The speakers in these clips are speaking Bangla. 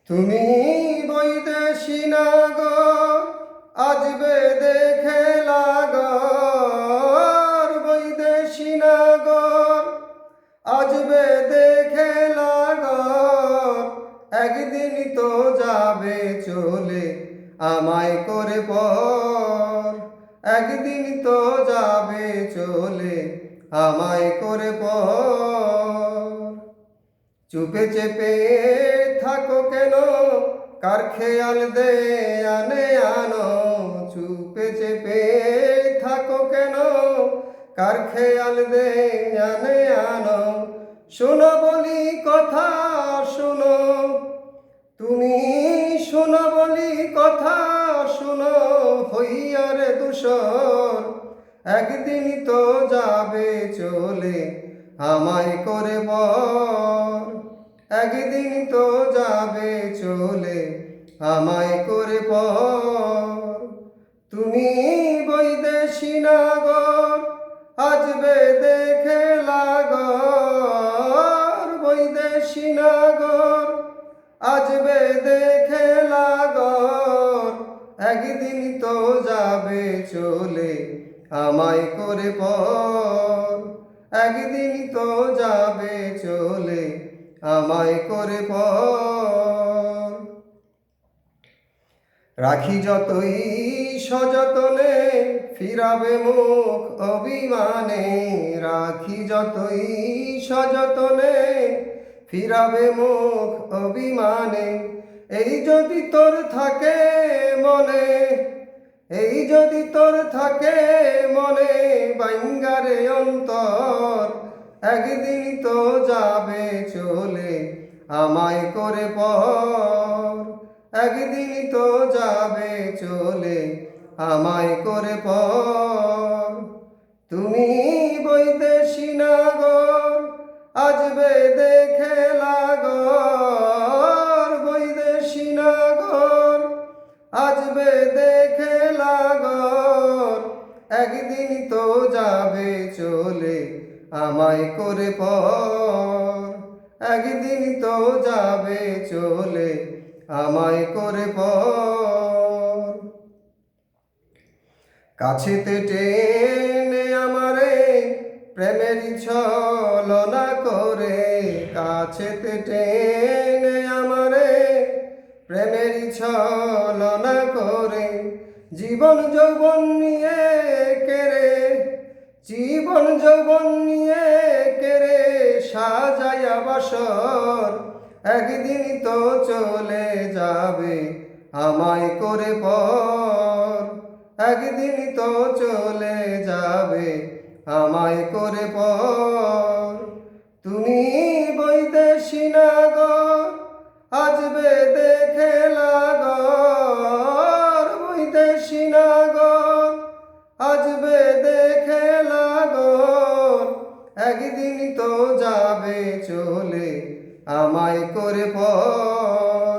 তুমি বৈদেশী নাগর আসবে দেখে লাগর, বৈদেশী নাগর আসবে দেখে লাগর। একদিন তো যাবে চলে আমায় করে পর, একদিন তো যাবে চলে আমায় করে পর। চুপে চেপে থাকো কেন, কার খেয়াল দে আনে আনো। চুপে চেপে থাকো কেন, কার খেয়াল দে আনে আনো। শোনো বলি কথা শোনো, তুমি শোনো বলি কথা শোনো। হইয়ারে দূষর একদিন তো যাবে চলে আমায় করে পর, একদিন তো যাবে চলে আমায় করে পর। তুমি বৈদেশী নাগর আসবে দেখে লাগর, বৈদেশী নাগর আসবে দেখে লাগর। একদিন তো যাবে চলে আমায় করে পর, একদিন তো যাবে চলে আমায় করে পর। রাখি যতই সযতনে ফিরাবে মুখ অভিমানে, রাখি যতই সযতনে ফিরাবে মুখ অভিমানে। এই যদি তোর থাকে মনে, এই যদি তোর থাকে মনে বাঙ্গারে অন্তর। একদিন তো যাবে চলে আমায় করে পর, একদিন তো যাবে চলে আমায় করে পর। তুমি বৈদেশী নাগর আসবে দেখে লাগর, বৈদেশী নাগর আসবে দেখে লাগর। একদিন তো যাবে চলে আমায় করে পর, একদিন তো যাবে চলে আমায় করে পর। কাছেতে টেনে আমারে প্রেমেরই ছলনা করে, কাছেতে টেনে আমারে প্রেমেরই ছলনা করে। জীবন যৌবন নিয়ে কেড়ে, জীবন যৌবন নিয়ে কেড়ে সাজায়া বাসর। একদিন তো চলে যাবে আমায় করে পর, একদিন তো চলে যাবে আমায় করে পর। তুমি বৈদেশী নাগর আসবে দেখে লাগর, বৈদেশী নাগর আসবে দেখে লাগর। একদিন তো যাবে চলে আমায় করে পর,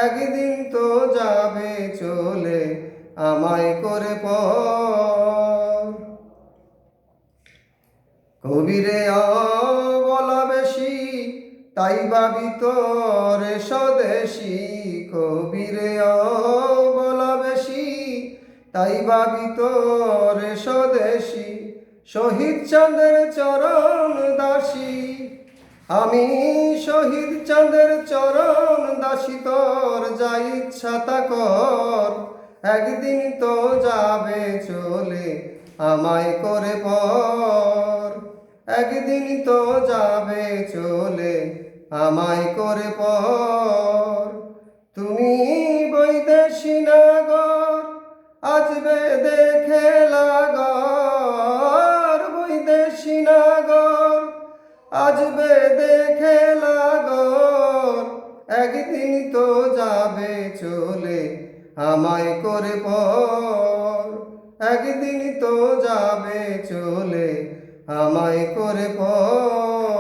একদিন তো যাবে চলে আমায় করে পর। কবিরে বলা বেশি তাই ভাবি তোরে স্বদেশী, কবিরে বলা বেশি তাই ভাবি তোরে স্বদেশী। শহীদ চাঁদের চরণ দাসী, আমি শহীদ চাঁদের চরণ দাসী। তোর যা ইচ্ছা তা কর, একদিন তো যাবে চলে আমায় করে পর, একদিন তো যাবে চলে আমায় করে পর। তুমি বৈদেশী নাগর আসবে দেখে লাগর, বৈদেশী নাগর আসবে দেখে লাগর। একদিন তো যাবে চলে আমায় করে পর, একদিন তো যাবে চলে আমায় করে পর।